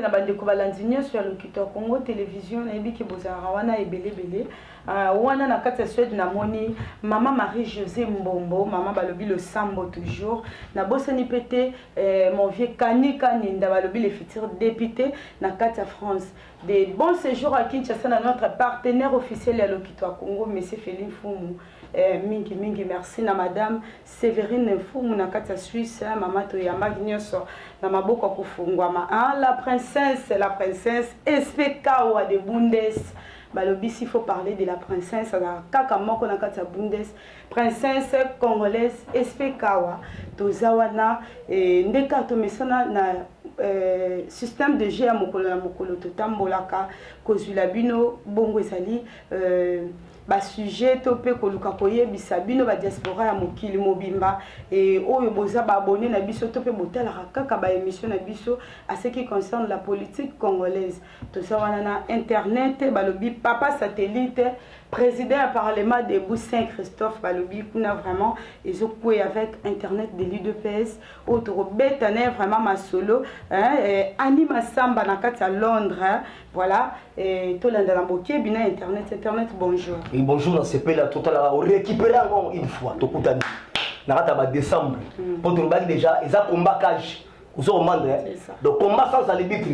na bandeko balandi nyonso ya lokito ya Congo télévision na yebi ke bozalaka wana ebele wana na kati ya Suède namoni mama Marie-Josée Mbombo mama balobi le sambo toujours na bosani pete mon vieux Kanika Ninda balobi le futur député na kati ya France. Des bons séjours à Kinshasa na notre partenaire officiel ya lokito ya Congo monsieur Félix Fumu. Mingi merci na madame Séverine Fumu na kati ya Suisse mama toyamba nyonso na maboko kufungwama la princesse SPKwa de Bundes balobi s'il faut parler de la princesse kaka moko na kati ya Bundes princesse congolaise SPKwa tozawana ndeka tomesana na système de jeu ya mokolo totambolaka kozula bino bongo ezali ba sujet topé koluka koyebisa bino ba diaspora ya mokili mobimba et oyo boza ba abonné na biso topé botala kaka ba émission na biso à ce qui concerne la politique congolaise to ça wana na internet balobi papa satellite président du parlement de Saint-Christophe balobi kuna vraiment ils ont coué avec internet de l'UDPS autour bétané vraiment ma solo anima samba na kati à Londres voilà et to landa la boké bina internet bonjour. Et bonjour dans ce pays là total on récupérer encore une fois to kutani na kata ba décembre pour tout le déjà ils a combat cage aux hommes donc combat sans arbitre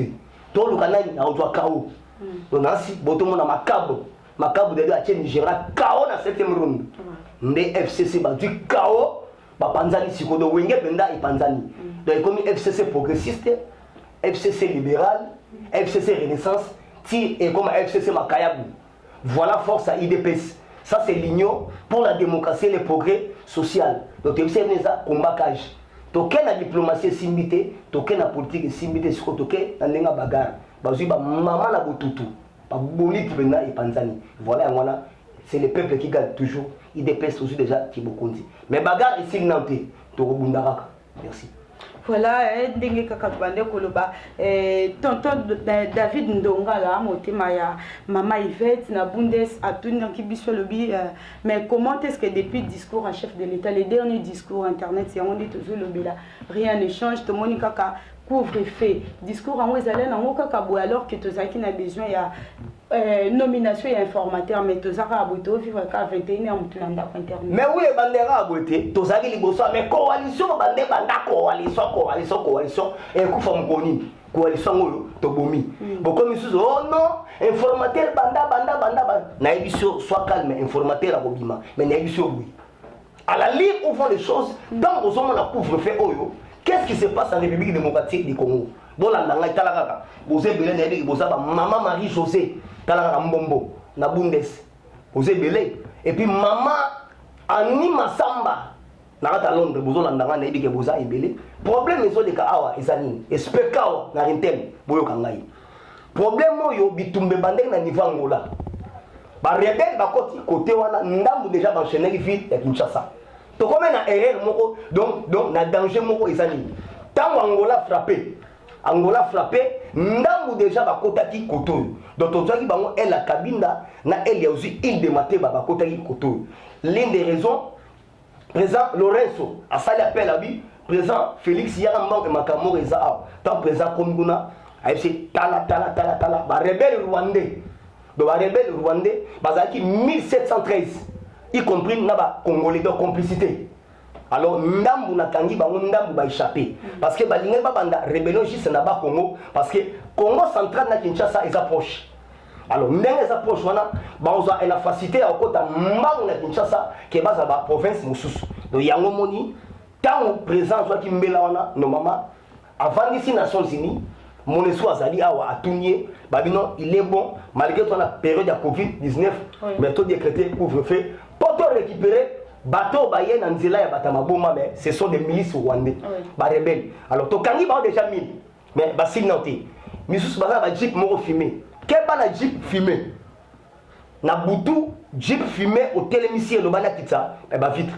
to le canal na autour KO donc nasi botomo na makabu de la chaîne Nigeria KO na 7e round ndé FCC ba du KO ba panzani sikodo wenge benda i panzani donc comme FCC progressiste FCC libéral FCC renaissance ti et comme FCC Makayabu. Voilà force à IDPS. Ça c'est l'union pour la démocratie et le progrès social. Donc tu sais ça combat cage. Toké la diplomatie simbité, toké la politique simbité ce toké na lenga bagarre. Bazui ba mama na botutu. Ba boli pena et panzani. Voilà voilà, c'est le peuple qui gagne toujours. IDPS aussi déjà qui bokondi. Mais bagarre ici nanté, to robundaraka. Merci. Voilà, ndenge kaka bande koloba tonton David Ndonga là motema ya mama Yvette na Bundes atuna kibiso lobi mais comment est-ce que depuis le discours en chef de l'État les derniers discours internet c'est on dit toujours lobela rien ne change tout monde kaka couvre-feu discours en ezale na kaka bo alors que tozaki na besoin ya nomination et informateur mais tozaka aboto vivre ka 21 ans mutulanda internet mais oui bandera aboté tozaki liboso mais coalition bande banda coalition et kufa mkoni coalition oyo tobomi bokomi suzo oh non informateur banda na émission soit calme informateur abobima mais na émission oui à la ligne où font les choses dans aux hommes la couvre-feu oyo qu'est-ce qui se passe en République démocratique du Congo bola ndanga italaka boze belé na yebi boza ba maman Marie-Josée talaka Mbombo na Bundes boze belé et puis maman Anima Samba na kata Londres bozo landanga na yebi ke boza ebelé problème ezo de ka awa ezani espekawa na rintem boyo kangai problème oyo bitumbe bandeng na niveau Angola ba rebelle ba côté wana ndambu déjà ba enchaîner ville ya Kinshasa to comme na erreur moko donc na danger moko ezani tant Angola frappé ndambu déjà ba kotaki koto donc tozaki bango elle la kabinda na elle ya aussi il de mateba ba kotaki koto l'une des raisons président Lorenzo a sali appel à lui président Félix Yarambank et Makamoro eza tant président Komguna a essayé tala ba rebelle rwandais donc ba rebelle rwandais bazaki 1713 y compris na ba congolais de complicité. Alors ndambu na kangi bango ndambu ba échappé parce que balinga ba banda rébellion juste na ba Congo parce que Congo central na Kinshasa est approche. Alors ndenge les approche wana ba oza ena facilité à kota mbangu na Kinshasa ke baza ba province mususu. Donc yango moni tant présent soit ki mbela wana no mama avant d'ici Nations Unies mon espoir azali awa atunye babino il est bon malgré ton la période de Covid-19 mais tout décrété couvre-feu pour te récupérer bateau baye na nzela ya batamaboma mais ce sont des milices rwandais ba rebelles alors to kangi ba déjà 1000 mais ba signanté misusu baza ba jeep moko fumé quel ba na jeep fumé na butu jeep fumé au télémiciel lo bana kitsa e ba vitre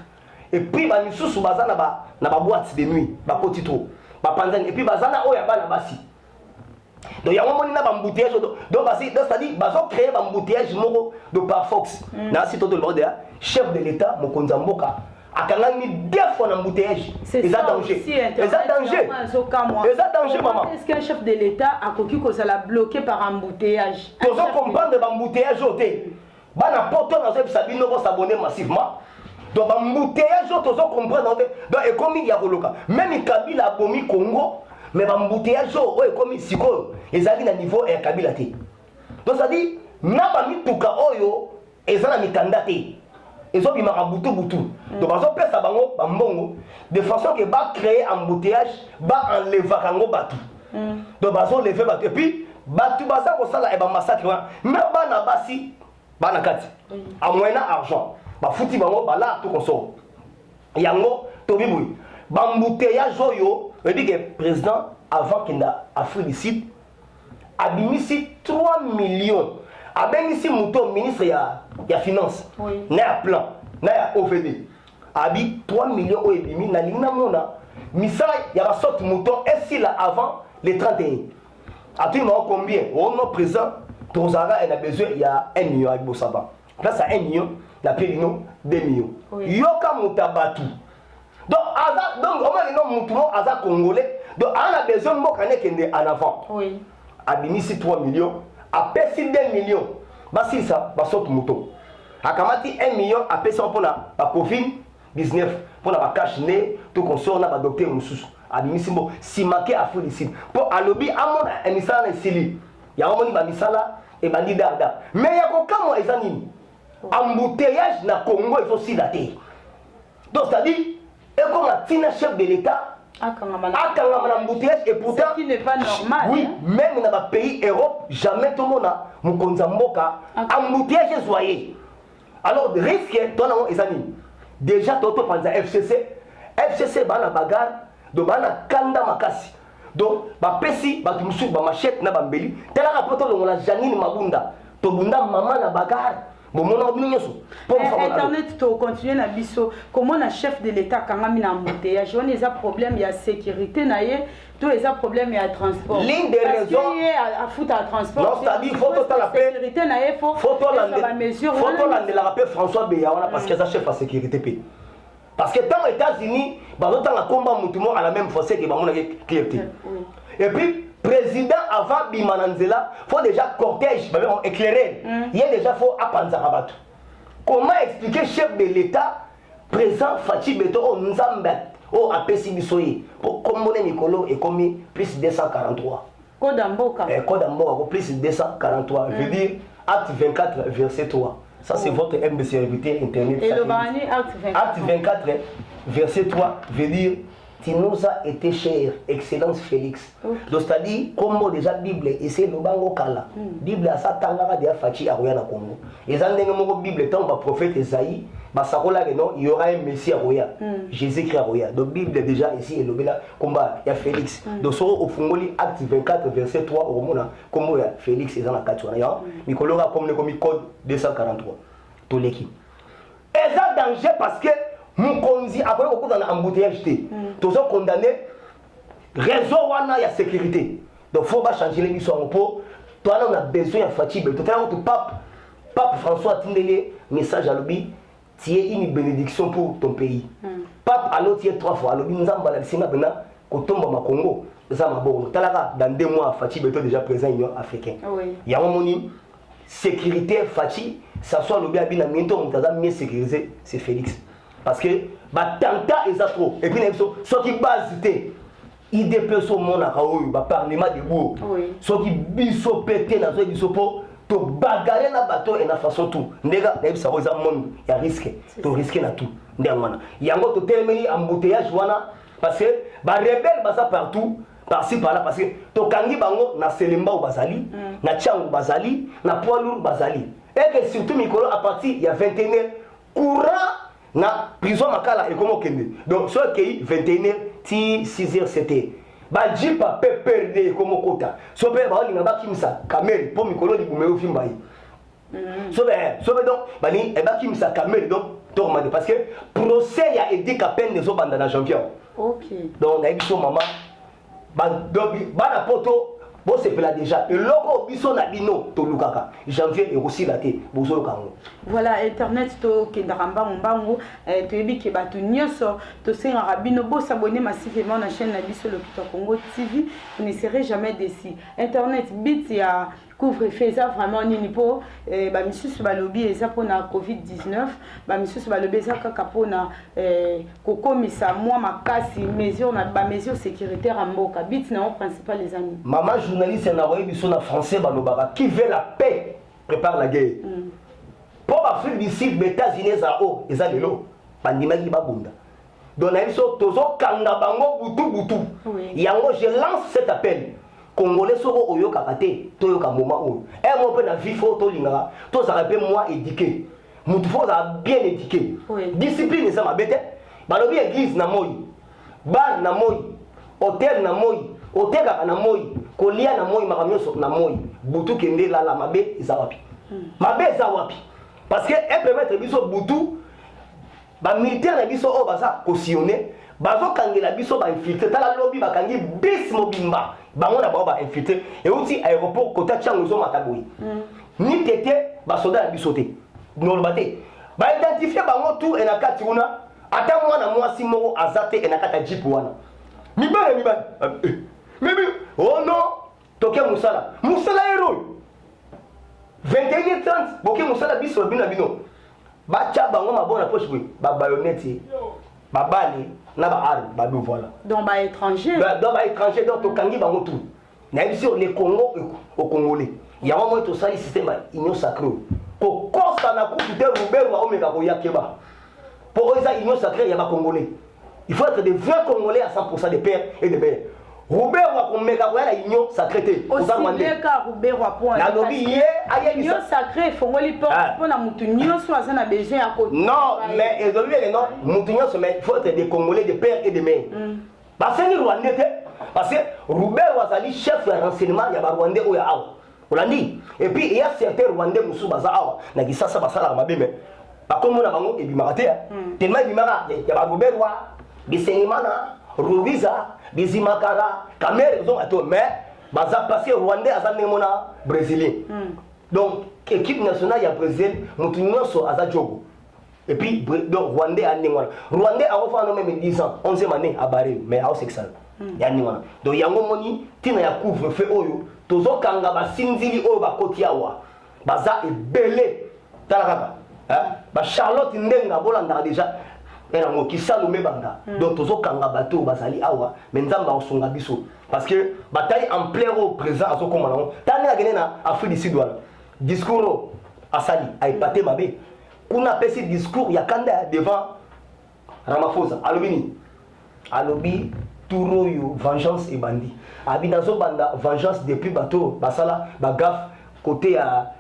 et puis ba misusu baza na ba boîte de nuit ba kotito ba panzani et puis baza na oya bana basi donc il y a un moment na embouteillage donc c'est-à-dire bazo créer embouteillage moko de par Fox na site de l'ordre chef de l'état Mokonza Mboka akangani 2 fois en embouteillage. C'est ça danger. C'est ça danger. C'est ça danger, maman. Est-ce qu'un chef de l'État a coquille que ça l'a bloqué par embouteillage? Tu dois comprendre l'embouteillage au thé. Bana poto na zeb sabino vont s'abonner massivement. Donc l'embouteillage tu dois comprendre. Donc et comme il y a Koloka, même il Kabila abomi Congo, mais l'embouteillage oh et comme siko, ils arrivent à niveau et Kabila té. Donc ça dit na ba mituka oyo ezana mikanda té. Ils ont mis butu butu. Donc ils ont fait ça bango bambongo de façon que va créer embouteillage, va enlever kango batu. Donc ils ont levé batu et puis batu basa ko sala e ba massacre na bana basi bana kati. A moyen argent. Ba futi bango bala tout consort. Yango to bibu. Bambouteillage oyo, veut dire que président avant qu'il n'a Afrique du Sud a bimisi 3 millions. A bimisi mouton ministre ya finance. Na ya plan, na ya OVD. A bi 3 millions o ebimi na lingna mona. Misala ya ba sorte mouton et si là avant les 31. A tu m'as combien? On a présent Tozara elle a besoin il y a 1 million avec Bossaba. Là ça 1 million, la périno 2 millions. Yoka mutabatu. Donc on va le nom mouton aza congolais. Donc on a besoin de mokane kende en avant. Oui. A binisi 3 millions, a persi 2 millions. Bah si ça, bah sorte mouton. A kamati 1 million, a persi pour la Covid 19 pour la cash né, tout consort na ba docteur Moussous. A binisi mo si marqué à fou ici. Pour a lobby amon a misala sili. Ya omoni ba misala et ba lidarda. Mais ya ko kamo ezanini. Embouteillage na Congo ils aussi daté. Donc ça dit et comme la tina chef de l'État akangama embouteillage et pourtant ce qui n'est pas normal. Oui, même dans les pays Europe, jamais tout le monde a mukonza mboka embouteillage soyez. Alors risque toi non ezani. Déjà toto panza FCC bana bagarre do bana kanda makasi. Donc ba pesi ba tumusu ba machette na bambeli. Tela rapporto lo la Janine Mabunda. To bunda maman na bagarre. Internet to continuer na biso comment un chef de l'État quand même na embouteillage on a problème il y a sécurité na ye tout les problème il y a transport l'une des raisons à foutre à transport non c'est-à-dire faut total la paix sécurité na ye faut la rappeler François Beyawana parce qu'il est chef de sécurité paix parce que dans les États-Unis bah autant la combat mutumo à la même force que ba mona clarté et puis président avant Bimananzela, il faut déjà cortège, éclairé. Il y a déjà faut Apanzarabat. Comment expliquer chef de l'État présent Fatih Beto au Nzambe au APC Bissoye pour commoner Nicolo et commis plus 243. Code Amboka. Code Amboka plus 243. Veut dire acte 24 verset 3. Ça c'est votre MBC invité internet. Et le Bani acte 24 verset 3 veut dire tu nous as été cher, Excellence Félix. Donc c'est-à-dire, comme déjà Bible, et c'est le bango kala. Bible a ça tangara de Fachi à Roya Congo. Et ça n'est pas Bible tant le prophète Esaïe, il y aura un Messie à Roya, Jésus-Christ à Roya. Donc Bible déjà ici et le bela combat il y a Félix. Donc sur au Fungoli acte 24 verset 3 au Mona, comme il y a Félix et dans la 4 Nicolas comme le code 243. Tout l'équipe. Et ça danger parce que Mukonzi après beaucoup dans embouteillage tous sont condamnés réseau wana ya sécurité donc faut pas changer les missions pour toi là on a besoin de fatigue tout à l'heure pape François Tindele message à l'obi tu es une bénédiction pour ton pays pape à l'autre 3 fois à l'obi nzamba la singa bena kotomba ma Congo ça ma bon talaka dans 2 mois fatigue déjà présent union africaine il y a un moni sécurité fatigue ça soit l'obi abina minto mutaza mieux sécurisé c'est Félix. Parce que batanta est trop. Et puis ceux qui basent ils déplacent au monde à Kaoui, parlement de bourg. Ceux qui biso pété dans ce bisopo, to bagarrer na bateau et na façon tout. Ndega, ça va monde, il y a risque. To risquer na tout. Ndengwana. Il y a encore terminé embouteillage wana parce que ba rebelle basa partout. Par-ci par là parce que to kangi bango na Selemba ou Bazali, na Tchang Bazali, na Poilour Bazali. Et que surtout Mikolo à partir il y a 21 courant na prison makala et comment kende donc soit qui 21h ti 6h c'était ba jipa peperde comme kota so be ba linga ba kimisa kamera pour mikolo di bumeo fimba yi so donc ba ni e ba kimisa kamera donc tourmande parce que procès ya aidé ka peine des banda na janvier OK donc na biso maman ba dobi ba na poto bon c'est là déjà et loko biso na bino to lukaka janvier et aussi la té bozo kango voilà internet to kendaramba mbango to yebi ke batu nyoso to senga rabino bo s'abonner massivement na chaîne na biso Lokitor Congo TV, vous ne serez jamais déçus. Internet bit ya couvre-feu ça vraiment nini po ba misusu ba lobby eza pona COVID-19 ba misusu ba lobby eza kaka pona kokomisa moi makasi mesure na ba mesure sécuritaire en mboka bit na principal les amis. Maman journaliste na roye biso na français ba lobaka qui veut la paix prépare la guerre. Pour l'Afrique du Sud, les États-Unis za o eza lelo bandimaki ba bunda. Donc na biso tozo kanga bango butu. Yango je lance cet appel. Congolais soro oyo kakate to yo ka moment o e mo pe na vifo to linga to za pe moi éduqué mutu fo za bien éduqué discipline ça mabete balobi église na moi bar na moi hôtel na moi hôtel na moi kolia na moi makamyoso na moi butu kende la mabe za wapi mabe za wapi parce que elle permettre biso butu ba militaire na biso o baza cautionner bazo kangela biso ba infiltrer tala lobby bakangi bis mobimba bango na ba infiltrer et aussi aéroport kota chango zo mataboyi ni tete ba soda na biso te no bate ba identifier bango tout en akati una ata mwana mwasi moko azate en akata jeep wana mibale mais oh non toke musala hero 21h30 boke musala biso bina bino ba cha bango mabona poche ba bayonete ba bali na ba arme ba do voilà donc ba étranger donc to kangi bango tout na biso le Congo au Congolais il y a vraiment tout ça le système union sacrée ko kosa na ku de Robert wa omeka ko yakeba pour eux ça union sacrée il y a ba Congolais il faut être des vrais Congolais à 100% de père et de mère Robert wa ko meka ko la union sacrée aussi bien ka Robert wa point na lobi ye aye union sacrée fongoli pour na mutu nyonso azana besoin à côté non mais et donc non mutu nyonso mais il faut être des Congolais de père et de mère parce que Rwandais parce que Robert wazali chef de renseignement ya ba Rwandais o ya awa olandi et puis il y a certains Rwandais musu baza awa na kisasa basala mabe mais ba komo na bango ebimaka te tellement ebimaka ya ba Robert wa bisenimana Rubiza bizimakara kamere zo ato mais baza passé Rwandais azane mona brésilien donc équipe nationale ya Brésil mutu nyonso aza jogo et puis donc Rwandais a ningwana Rwandais a refait même 10 ans 11e année à Baré mais à sexuel ya ningwana donc yango moni tina ya couvre feu oyo tozo kanga basinzili oyo bakoti awa baza ebele tala kaka ba Charlotte ndenga bolanda déjà era ngo kisalume banda donc tozo kanga bato bazali awa mais nzamba osonga biso parce que bataille en plein au présent azo komana tani agene na Afrique du Sud wala discours asali a épaté mabe kuna pesi discours ya kanda devant Ramaphosa alobi turoyo vengeance et bandit abinazo banda vengeance depuis bateau basala bagaf côté à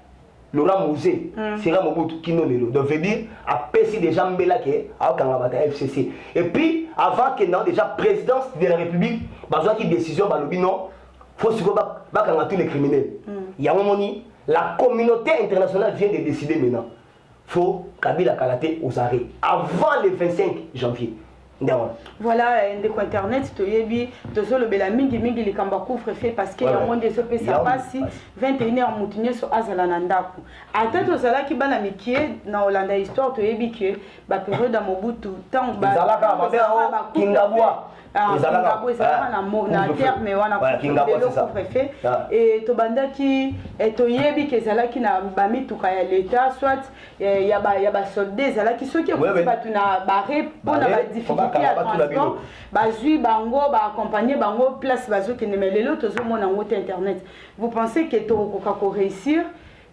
Laurent Mouzé sera Mobutu kino lelo donc veut dire a pesi déjà mbela ke a kanga bata FCC et puis avant que non déjà présidence de la République bazwa qui décision balobi non faut se ba kanga tous les criminels ya momoni la communauté internationale vient de décider maintenant faut Kabila Kalaté aux arrêts avant le 25 janvier. Voilà, ndeko internet to yebi tozo le bela mingi les kamba couvre fait parce que ya monde so pe ça passe 21h mutunye so azala na ndako. Ata to zala ki bana mikie na Hollanda histoire to yebi que ba période à Mobutu tant ba zalaka ba kingabwa ezalaka na terme wana couvre-feu et tobandaki toyebi ke ezalaki na bamituka ya l'état soit ya ba soldat ezalaki soki ekuti bato na bare mpona badifficulté ya transport bazwi bango baaccompagne bango place bazokende mais lelo tozomona yango te internet. Vous pensez que tokokoka koréussir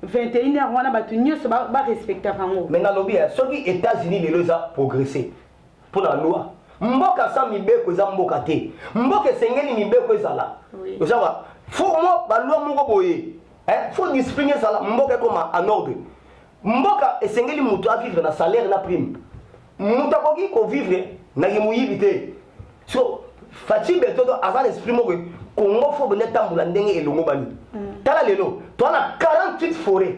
21h wana bato nyonso barespectaka yango mais nalobi soki États-Unis lelo eza progressé mpona loi mboka sa mibeko eza mboka te mboka esengeli mibeko ezala ozawa faut mo balwa moko boye faut discipliner ezala mboka ekoma en ordre mboka esengeli mutu a vivre na salaire na prime mutu akoki kovivre na yemuyibi te so faci betoto aza na esprit moko Congo fo bene tambola ndenge elongo bani tala lelo toana 48 forêt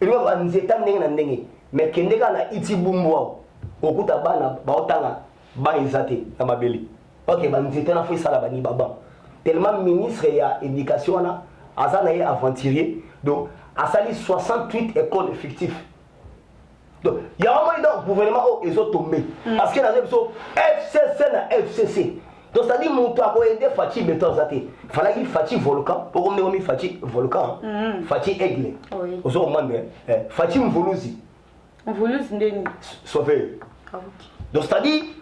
elongo banzeta ndenge na ndenge mais kendeka na itibumbu okuta bana baotanga ba izate na mabeli ok banzete na fo sala bani baba tellement ministre ya éducation wana azana ye aventurier donc asali 68 écoles fictives. Donc il y a vraiment donc gouvernement ils ont tombé parce que dans FCC na FCC. Donc ça dit mon toi aider Fati Beton Zate. Fallait qu'il Fati Volcan pour qu'on ait Fati Volcan. Fati Aigle. Oui. Aux autres membres Fati Mvoluzi. Mvoluzi ndeni. Sauvé. Donc ça dit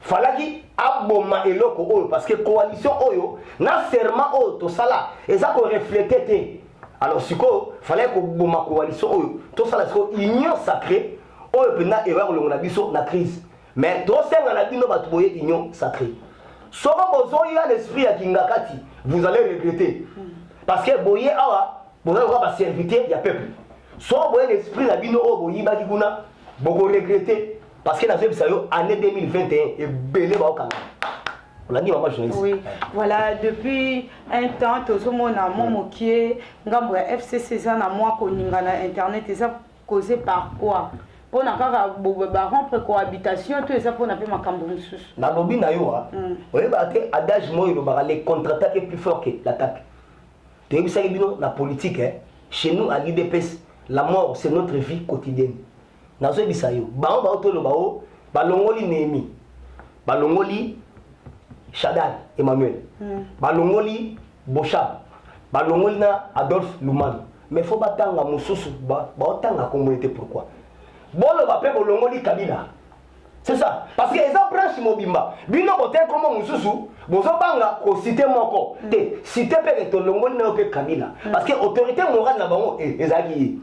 fallait qu'il aboma eloko parce que coalition oyo na serment oyo to sala et ça qu'on reflétait. Alors si quoi fallait que boma coalition oyo to sala c'est union sacrée oyo pena erreur le na biso na crise. Mais to senga na bino batu boye union sacrée. Si vous avez un esprit à Kingakati, vous allez regretter. Parce que boye awa, vous allez avoir un serviteur, il y a peuple. Si vous avez un esprit à Bino, vous allez regretter. Parce que dans l'année 2021, et belé va au Canada. On l'a dit, maman journaliste. Oui, voilà, depuis un temps, tout le monde a mon moquier, FCC, ça n'a moi connu Internet, et ça causé par quoi? Pour rompre cohabitation, tout ça pour n'appeler ma cambousse. Dans le lobby, vous avez adage les contre-attaques est plus fort que l'attaque. Tu sais que la politique, chez nous à l'IDPS, la mort c'est notre vie quotidienne. Dans ce bisayo, balongoli Némi, balongoli Shaddad Emmanuel, balongoli Bochab, balongoli na Adolphe Luman. Mais il faut battre à Moussous, battre à la communauté. Pourquoi? Bon, le va faire Longoli Kabila. C'est ça. Parce que les branches Mobimba, Bino Botel comme Moussou, Bozobanga, ko cité moko. Cité peut Longoli na Kabila. Parce que l'autorité morale là-bas est Ezagi.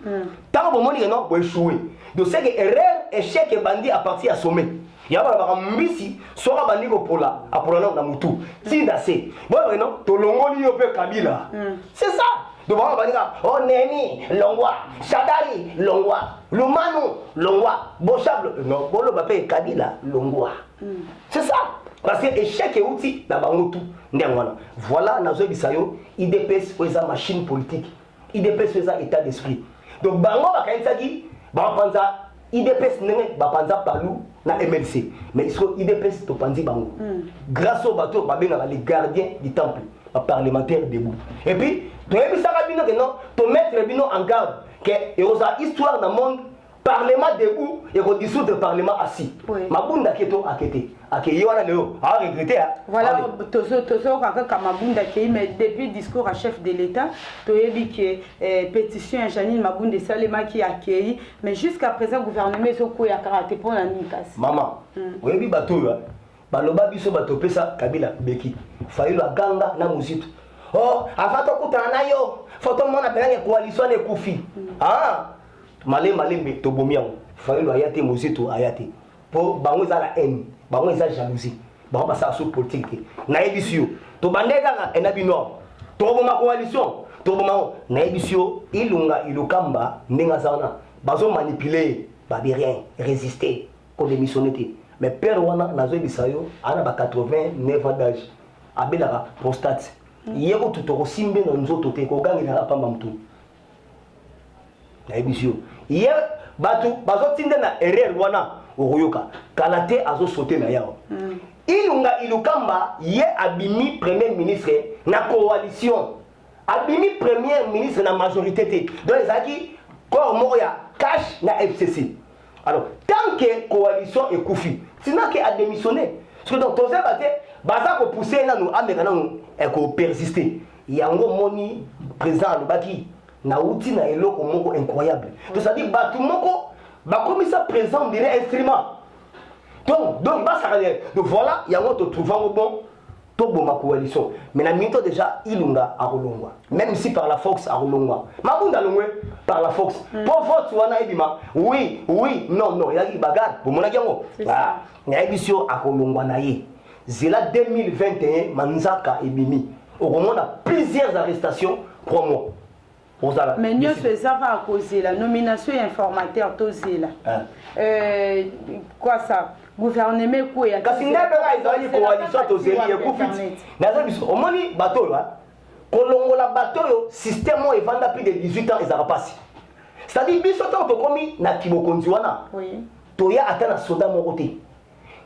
Tant que vous non, vous échouez. Donc c'est que erreur, échec et bandit à partir à sommet. Il y a un mbisi, sera bandit pour la, à pour la Moutou. Si d'assez. Bon, non, to Longoli na Kabila. C'est ça. Donc on va dire, oh Némi, Longwa, Shadari, Longwa, Lumanu, Longwa, Bochable, non, Bolo Bapé, Kabila, Longwa. C'est ça. Parce que échec et outil, là-bas, voilà, Nazo Bisayo, IDPS fait sa machine politique. IDPS fait sa état d'esprit. Donc, Bango, Bakaïsagi, Bapanza, IDPS n'est pas Palou, na MLC. Mais il faut IDPS, Topanzi Bango. Grâce au bateau, les gardiens du temple, parlementaire debout. Et puis, tu as vu ça, tu mettre Bino en garde que il y a une histoire dans le monde, parlement debout et qu'on dissout le parlement assis. Mabunda Keto a quitté. A regretté. Voilà, Mabunda qui mais depuis le discours à chef de l'État, tu as vu que pétition Janine Mabunda Salema qui a accueilli, mais jusqu'à présent, le gouvernement est au coup à karaté pour la Nikas. Maman, vous avez vu bateau là, baloba biso bateau pesa Kabila Beki, failli la ganga na musique. Oh, avant de kutana yo, faut tout le monde appeler les coalitions les koufi. Ah, malé mais to bomiao. Failli lo ayate mosito ayate. Pour bango za la haine, bango za jalousie. Bango passa sur politique. Na ebisio, to bandega na bino. To boma coalition, to boma na ebisio, ilunga ilukamba ndenga zaona. Bazo manipuler, ba rien, résister, comme démissionner. Mais père wana nazo bisayo, ana ba 89 ans d'âge. Abelaka prostate. Yego tutoko simbe na nzoto te ko gangi na pamba mtu na ebisio ye batu bazotinde na erreur wana oyoka kalate azo sauter na yao ilunga ilukamba ye abimi premier ministre na coalition abimi premier ministre na majorité te donc ezaki corps moya cash na FCC. Alors tant que coalition est koufi sinon que a démissionné parce que donc tous ces baza ko pousser na nous ameka na nous et ko persister yango moni président Lubaki na outi na eloko moko incroyable donc ça dit batu moko ba comme ça présent dirait instrument donc ba ça donc voilà yango to trouvant bon to bon ma coalition mais na minto déjà ilunga a rolongwa même si par la force a rolongwa mabunda longwe par la force pour vote wana ebima oui non il y a qui bagarre pour mona yango voilà na ebisio a rolongwa na ye Zela 2021, Manzaka et Bimi. Au moment, on a plusieurs arrestations, 3 mois. Mais nous faisons à causer la nomination informateur Tozela. Quoi ça? Gouvernement quoi? Parce qu'il n'y a pas de coalition Tozela, il y a beaucoup de au moins, bateau là, Kolongo la bateau, système est vendu plus de 18 ans, ils ont passé. C'est-à-dire, bisotan to komi na kibokonziwana. Oui. Toya atana soda moroté.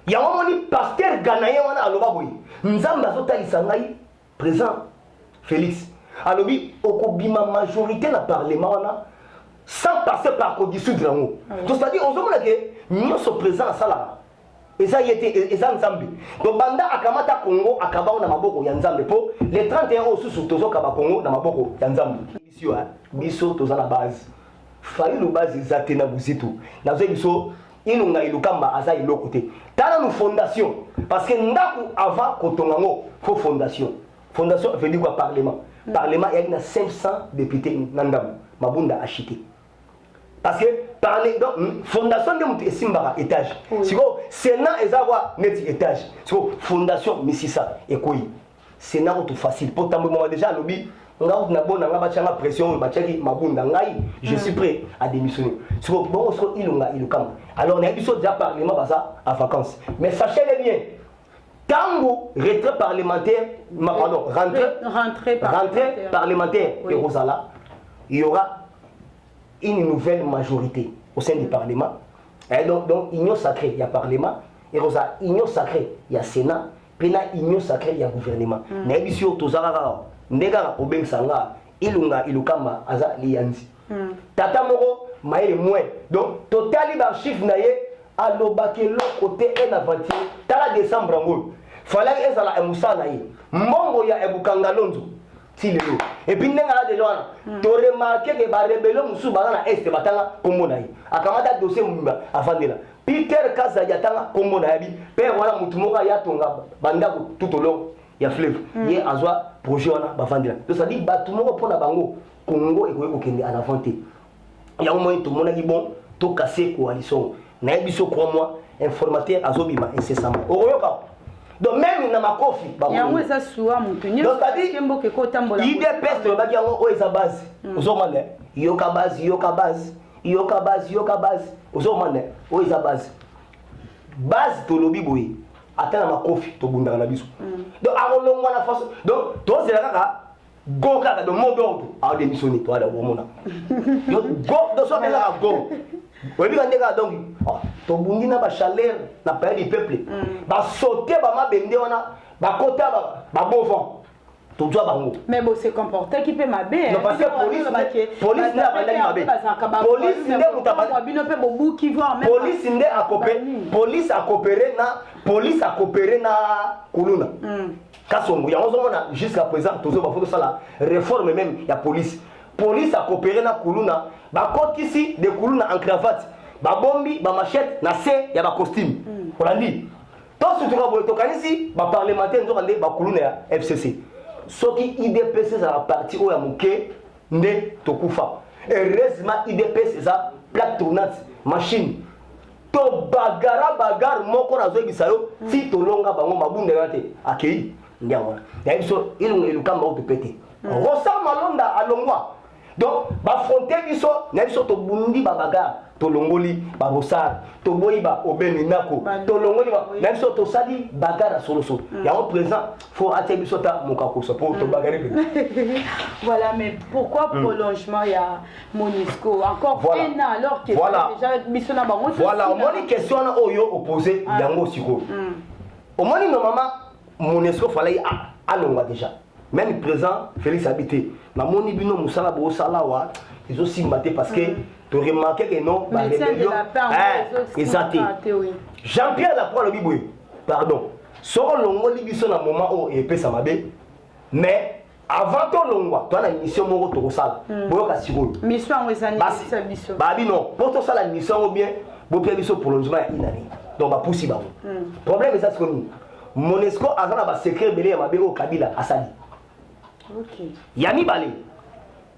Il y a un pasteur ghanéen wana aloba boy nzamba azotalisa ngai président Félix alobi okobima majorité na parlement wana sans passer par co-dissoudre yango. C'est-à-dire ozomona ke nyonso président asala eza yete eza nzambe. Donc banda akamata Congo akaba na maboko ya nzambe po les 31 osusu tozoka ba Congo na maboko ya nzambe. Biso toza na base. Fayi lo base ezate na buzitu. Nazo biso inunga ilukamba aza iloko te. Tala nous fondation parce que ndaku avant kotongango fo fondation. Fondation veut dire quoi parlement. Parlement il y a 500 députés nandam mabunda acheté. Parce que parler donc fondation de mutu esimbara étage. Siko Sénat ezawa net étage. Siko fondation misisa ekoyi. Sénat tout facile pour tambo moment déjà lobby on a bon nga bachanga pression bachaki mabunda ngai je suis prêt à démissionner. Siko bon so ilunga ilukam. Alors on a biso déjà parlement basa à vacances. Mais sachez-le bien. Tango retrait parlementaire pardon rentrée parlementaire et Rosala il y aura une nouvelle majorité au sein du Parlement. Et donc union sacrée, il y a Parlement, et Rosa, union sacrée, il y a Sénat, puis là, union sacrée, il y a gouvernement. Mais bien sûr, tous les gens qui sont ilunga ilukama aza lianzi. Tata moro maïle moins. Donc total chiffre naie alobakelo côté un aventure. Tala décembre ngo. Fallait ezala emusa naie. Mbongo ya ebukanga lonzo. Tilelo. Et puis ndenga de loana. To remarquer que ba rebellion musu ba na est batanga kombo naie. Akamata dossier mumba afandela. Peter Kaza yatanga kombo naie bi. Père wana mutu moka yatonga bandako tout au long ya fleuve. Ye azwa projet wana bafandela. Donc ça dit batu moko pona bango Congo et ko kende à l'avante. Ya au moins tout mona ki bon to casser coalition. Na biso crois-moi informateur azobima incessamment. Oyoka. Donc même na makofi ba. Ya ngweza suwa mutu. Donc ça dit kemboke ko tambola. Idée peste ba ki yango o eza base. Ozomanda yoka base yoka base. Yoka base yoka base. Ozomanda o eza base. Base to lobi boy. Atana makofi to bundaka na biso. Donc akolongwa na façon. Donc to zela kaka go kaka de mot d'ordre a démissionné toi da bomona. Yo go do so bela go. Oui, donc, to bundi na ba chaleur na pays du peuple. Ba sauter ba mabende wana, ba kota ba bovon. To doit bango. Mais bon, c'est comporté qui peut m'aber. Non parce que police n'a pas d'aller m'aber. Police n'a pas police n'a police a coopéré na Kuluna. Kasongo ya ozomona jusqu'à présent tozo ba foto ça la réforme même ya police. Police a coopéré na Kuluna, ba côte ici de Kuluna en cravate, ba bombi, ba machette, na se ya ba costume. On l'a dit. Tout ce que vous avez ici, ba parlementaire nous allons ba Kuluna ya FCC. Ce qui IDPC ça la partie où ya muke nde tokufa. Heureusement IDPC ça plaque tournante, machine. To bagar moko na zo bisayo si to longa bango mabunda yate akei ndiawa. Ya biso ilukamba o pepete. Rosa malonda alongwa. Donc, affronter biso, na biso to bundi ba bagarre, to longoli ba bosar, to boyi ba obeni nako, to longoli ba, na biso to sali bagarre solo so. Ya au présent, faut atte biso ta mokako so pour to bagarre. Voilà, mais pourquoi prolongement il y a Monisco encore un an alors que déjà biso na bango. Voilà, on moni question na oyo opposé yango siko. Au moni normalement Monisco fallait alongwa déjà. Même présent Félix Habité na moni bino musala bo sala wa ils aussi batté parce que tu remarqué que non ba rébellion exacté Jean-Pierre Lacroix le biboy pardon soro longo libiso na moment o et pesa mabe mais avant to longwa toi na mission moko to sala boyo ka siko mission wezani sa mission ba bi non pour to sala mission ou bien bo pia biso prolongement ya inani donc ba poussi ba problème c'est ça que Monesco azana ba secret belé ya mabe o Kabila asali. OK. Yami Balé.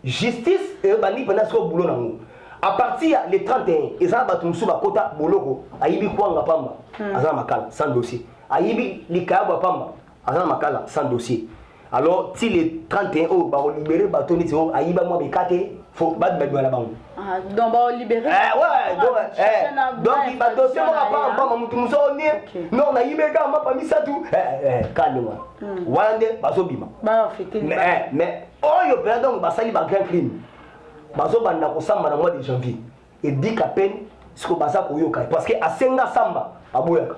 Justice et bandi pendant ce boulot nango. À partir les 31, ils ont battu sous ba kota boloko, ayibi kwanga pamba, azana makala sans dossier. Ayibi likaba pamba, azana makala sans dossier. Alors si les 31 ba libérer bateau ni so ayiba moi bekate, faut bat la bango. Ah donc ba libérer. Donc il va dossier moi pas mutu muso ni. Non na yibeka ma pa misatu. Calme-moi. Wande bazobima. Ba fêter. Mais oyo pe donc basali ba grand crime. Bazo banda ko samba na mois de janvier. Et dit qu'à peine ce que basa ko yoka parce que a senga samba aboyaka.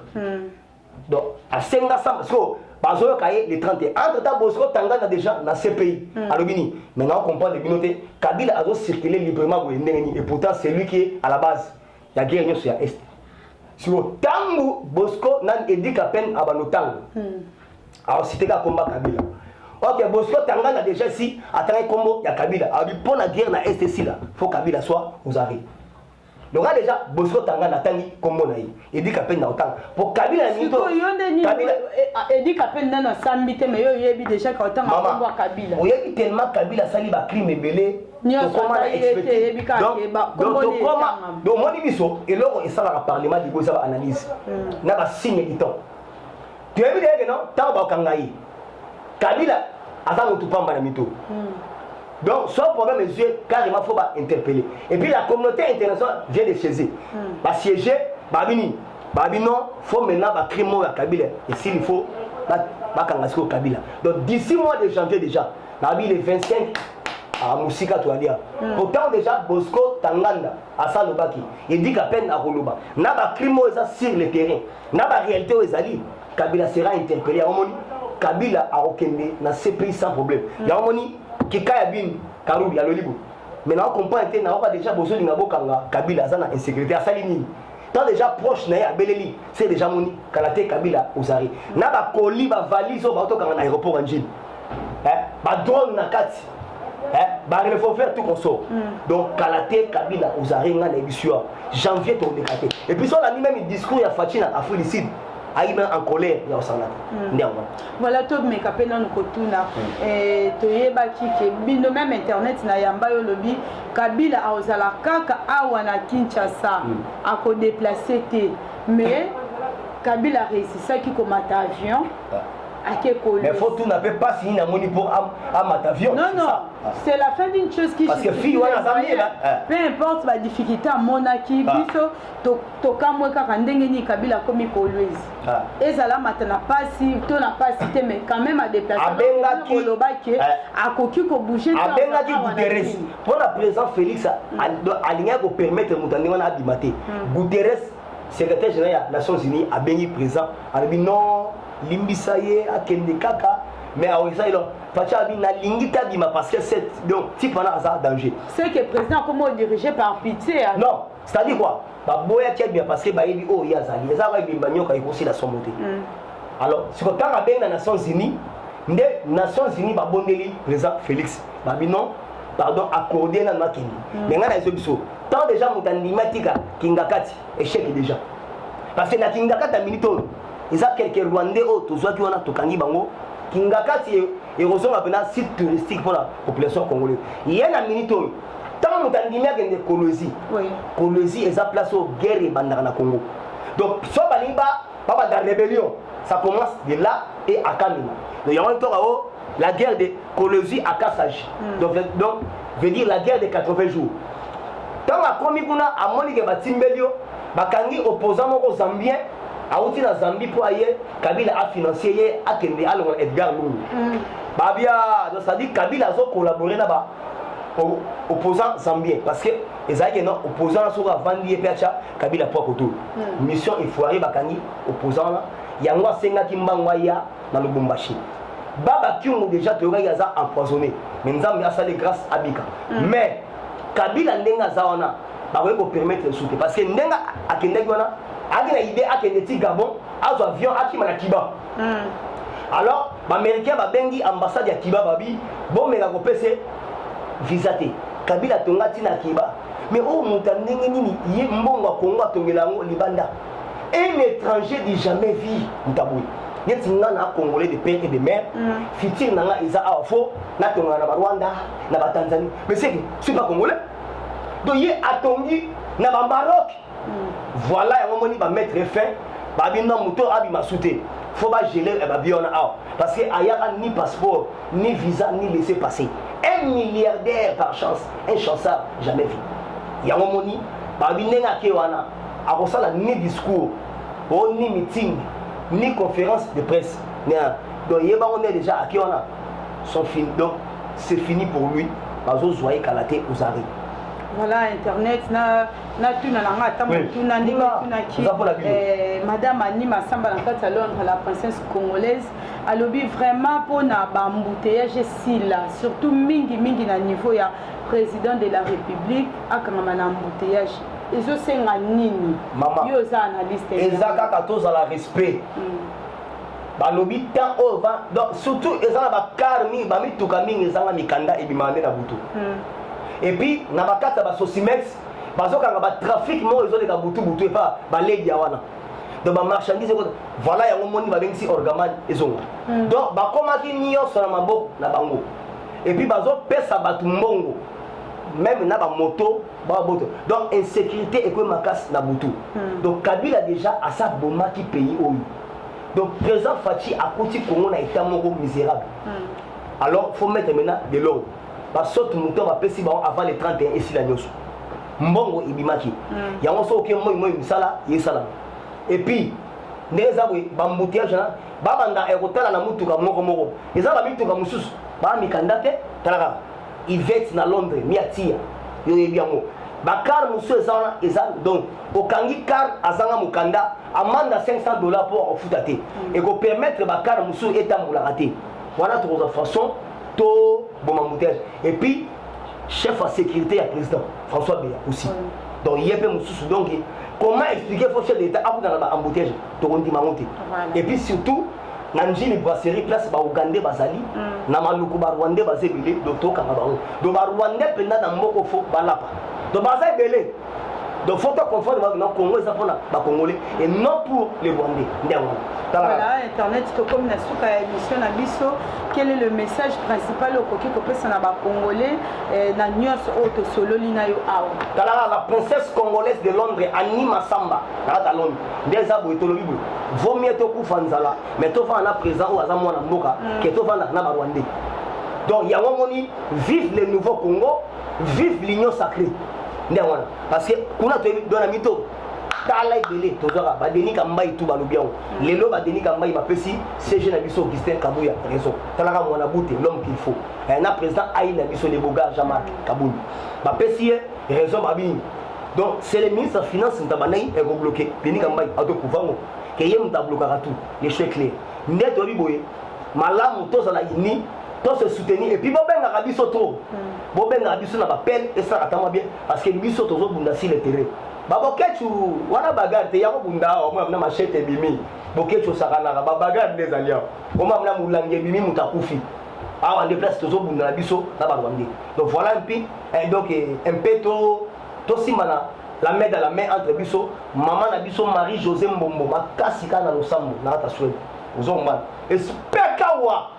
Donc a senga samba so Bazo Kaye le 31. Entre-temps, Bosco Tangana déjà dans ces pays. Alobini. Maintenant, on comprend les binotés. Kabila a circulé librement et pourtant, c'est lui qui est à la base. La guerre sur l'Est. Sur le Tango, Bosco n'a éduqué à peine à Banotango. Alors, c'était qu'à combat Kabila. Ok, Bosco Tangana déjà ici, à Tango Combo, il y a Kabila. Alors, pour la guerre dans l'Est ici, il faut que Kabila soit aux arrêts. Donc là déjà, Bosco Tangana Tangi Combo Naï. Éduqué à peine dans le temps. Pour Kabila, Kabila. Éduqué à peine dans le Sambité, mais il y a déjà quand on a Kabila. Il y a tellement Kabila sali ba crime et belé. Donc comment on a expecté. Donc moi dis biso et là on ça va parlement du beau ça va analyse. Na ba signe du temps. Tu as vu que non, tant ba kangai. Kabila attend tout pas na mito. Donc, son problème est carrément il faut interpeller. Et puis la communauté internationale vient de chez eux. Va siéger, Babini. Babino, il faut maintenant créer mot à Kabila. Et s'il faut, au Kabila. Donc d'ici mois de janvier déjà, Nabi le 25 à Moussika Touadia. Pourtant déjà, Bosco Tanganda, à Salobaki, il dit qu'à peine à Roloba. Naba crimo sur le terrain. Naba réalité aux alliés. Kabila sera interpellé. Kabila a Okende dans ces pays sans problème. Yamoni. Kikaya bin Karoubi à l'Olibo. Maintenant, on comprend que nous avons déjà besoin de Kabila dans l'insécurité à Salini. Tant déjà proche à Beleli, c'est déjà moni Kalate Kabila aux arrêts. N'a pas colis, pas valise au bateau dans l'aéroport en Gine. Pas drone na kati. Il faut faire tout qu'on sort. Donc Kalate Kabila aux arrêts dans les janvier ton décaté. Et puis ça on a mis même un discours à Fatina à Félicide. Aïe en colère il y a au salade. Voilà tout mes capelans nous kotuna et toyeba ki bino même internet na yamba yo lobby Kabila a ozala kaka awana Kinshasa a ko déplacer té mais Kabila réussi ça qui comme avion mais il faut tout n'a pas signé un moni pour avion. Non, non, c'est la fin d'une chose qui. Parce que fille, on a peu importe la difficulté à monaki, biso, toka moi quand ndengeni Kabila comme Kolwezi. Et ça là maintenant pas si, tu n'as pas cité mais quand même à déplacer. Abenga qui. À koki ko bouger. Abenga qui Guterres. Pour la président Félix, aligné pour permettre Moutandéwana Abimate. Guterres, secrétaire général des Nations Unies, a béni présent. A dit non. Limbisaye akende kaka mais à Oisaïlo Facha abi na lingita bima parce que c'est donc si pendant ça danger c'est que le président comment dirigé par pitié non c'est-à-dire quoi ba boya tia bien parce que ba yebi oh yazali ça va bimba nyoka ikosi la somoté alors si quand on a bien les Nations Unies ndé Nations Unies ba bondeli président Félix ba bi non pardon accordé na makini mais ngana ezobiso tant déjà mutandimatika kingakati échec déjà parce que na kingakata minito ils ont quelques Rwandais autres, qui ont tokangi bango, Kingakati et Roson a un site touristique pour la population congolaise. Il y a un minute, tant que nous avons des Kolwezi, Kolwezi est à place au guerre et bandana Congo. Donc, soit Baliba, pas de rébellion, ça commence de là et à Kamina. Nous avons encore la guerre de Kolwezi à Kassaj. Donc, veut dire la guerre de 80 jours. Tant que Komikuna a monique Batimbelio, Bakangi opposant aux Zambiens. Aouti na Zambie pour ailleurs, Kabila a financé à Kende à Edgar Lungu. Babia, ça dit Kabila a collaboré là-bas opposant zambien parce que les opposants sont vendus et percha Kabila pour côté. Mission il faut arriver bakani opposant là, yangwa senga kimbangwa ya na Lubumbashi. Baba qui ont déjà théorie yaza empoisonné. Mais nous avons ça grâce à Bika. Mais Kabila ndenga zawana ba ko permettre de soutenir parce que ndenga akende gona a une idée à Kennedy Gabon, à un avion à Kimana Kiba. Alors, les Américains ont bengi ambassade à Kiba Babi, bon, mais la c'est visaté. Kabila Tonga Tina Kiba. Mais oh, Moutandengeni, il y a un bon Congo à Tongelango, Libanda. Un étranger dit jamais vu Moutaboui. Il y a un Congolais de père et de mère, Fitil Nanga Isa Afo, Natonga na Rwanda, na Tanzanie. Mais c'est pas Congolais. Donc il y a Atongi, na Maroc. Voilà, on va mettre fin. Babina Mouto Abima Souté. Faut pas geler et babiona out. Parce qu'il n'y a ni passeport, ni visa, ni laisser passer. Un milliardaire par chance, un chanceur jamais vu. Il y a un moment, Babina Kewana, à ça ni discours, ni meeting, ni conférence de presse. Donc on est déjà à Kewana. Donc c'est fini pour lui. Parce que vous voyez Kalate aux arrêts. Voilà, internet, na tuna na ngata tuna ndinga tuna ki madame Annie Massamba na kati Londres, la princesse congolaise alobi vraiment pour na bambouteillage sila surtout mingi na niveau ya président de la république akanga na embouteillage ezo senga nini yo za analyste ezaka katoza la respect balobi tant over donc surtout ezala ba car mingi ba mituka mingi ezanga mikanda ebimande na butu et puis na bakata ba sosimex bazokanga ba trafic mo ezoleka butu et pas ba lady ya wana donc ba marchandise voilà yango moni ba bengisi orgaman ezonga donc ba komaki nyonso na maboko na bango et puis bazopesa batu mbongo même na ba moto ba boto donc insécurité et que makasi na butu donc Kabila déjà à sa bomaki pays oyo donc président Fachi a côté Congo na état moko misérable alors faut mettre maintenant de l'ordre ba saute mouton ba pesi ba avant les 31 et si la nyoso mbongo ibimaki yango so ke moi misala yesala et puis neza bwe bambouteillage na ba banda ekotala na mutuka moko eza ba mituka mususu ba mikandate talaka Yvette na Londres miatia yo yebiango ba car mususu eza donc okangi car azanga mukanda amanda $500 pour ofutate et ko permettre ba car mususu etambola raté voilà toute façon to bon embouteillage et puis chef à sécurité à président François Béa aussi donc il y a peu mususu donc comment expliquer faut chef d'état après dans la embouteillage to kondi mamonte et puis surtout na njili brasserie place ba Ougandais bazali na maluku ba Rwandais bazebile docteur kanga ba do ba Rwandais penda na mboko fo balapa do baza belé donc faut pas confondre avec le Congo ça pour ba Congolais et non pour les Rwandais voilà internet to comme na suka émission na biso quel est le message principal au koki ko pesa na ba Congolais na nyos auto sololi na yo awa la princesse congolaise de Londres Annie Massamba na Londres des abo etolobi bo vaut mieux to ku fanzala mais to fa na présent ou azamo na mboka que to fa na ba Rwandais donc ya moni vive le nouveau Congo vive l'union sacrée ndewala parce que kuna to dona mito tala ibele tozora ba Denis Kambai tu balobian lelo ba Denis Kambai ba pesi CG na biso Augustin Kabuya raison tala ka mwana bouté l'homme qu'il faut na président Aïna biso le boga Jean-Marc Kaboul ba pesi raison ba bin donc c'est le ministre des finances ntabanai et bloqué Denis Kambai ato kuvango que yem ta bloquera tout les choix clairs neto biboye malamu tozala ini to se soutenir et puis bobenga kabiso trop bobenga biso na ba pelle et ça atama bien parce que biso tozo bunda sur le terrain babo kechu wana bagarre te yako bunda o mwa na machete bimi bokechu sakana ba bagarre des alliés o mwa na mulange bimi mutakufi awa de place tozo bunda na biso na ba Rwandais donc voilà un peu donc un peu to simana la main dans la main entre biso maman na biso Marie José Mbombo makasi kana losambo na ta souhait ozomba espère kawa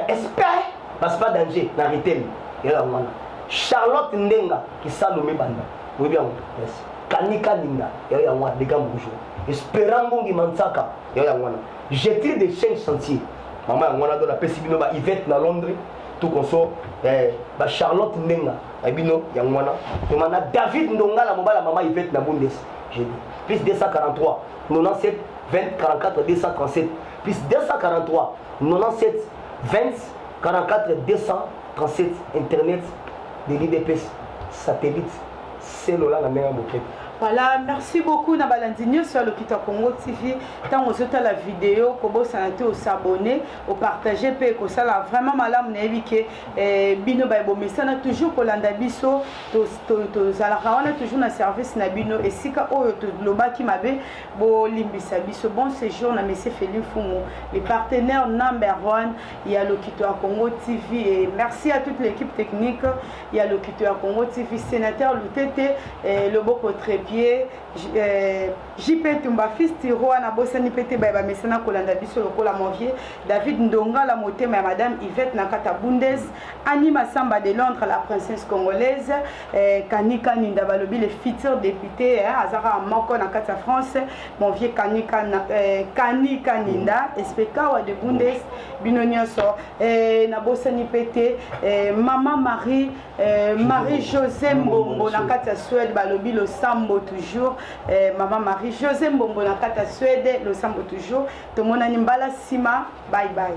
espère parce pas danger na ritel et là wana Charlotte Ndenga qui Salomé banda oui bien yes Kanika Linda et là wana de Gambujo espérant bongi mansaka et là wana j'ai des chaînes chantier maman wana do la pesibino ba Yvette na Londres tout conso ba Charlotte Ndenga abino ya wana to mana David Ndonga la mobala maman Yvette na Bundes j'ai dit plus 243 97 20 44 237 plus 243 97 20 44 237 internet de l'IDPS satellite c'est là la meilleure moquette. Voilà, merci beaucoup Nabalandinho sur le Kita Congo TV. Tant on se la vidéo, comment ça a été au s'abonner, au partager, que ça là vraiment malade n'évite bino baibo mais ça n'a toujours pour l'andabiso, to zalarawana toujours na service na bino et si ka o to globa qui m'avait bo limbisa biso bon séjour na monsieur Félix Fumo, les partenaires number one, il y a le Kita Congo TV et merci à toute l'équipe technique, il y a le Kita Congo TV sénateur Lutete et le Boko très pied JP Tumba fils Tiro na bosani pété ba mesana kolanda biso lokola monvier David Ndonga la motema madame Yvette Nakata Bundes Annie Massamba de Londres la princesse congolaise Kanika Ninda balobi le futur député Azara Moko na kata France monvier Kanika Ninda SPK wa de Bundes binonyoso na bosani pété maman Marie José Mbombo na kata Suède balobi le sambo toujours maman Marie José Mbombo na kata Suède le sambo toujours to monani mbala sima bye bye.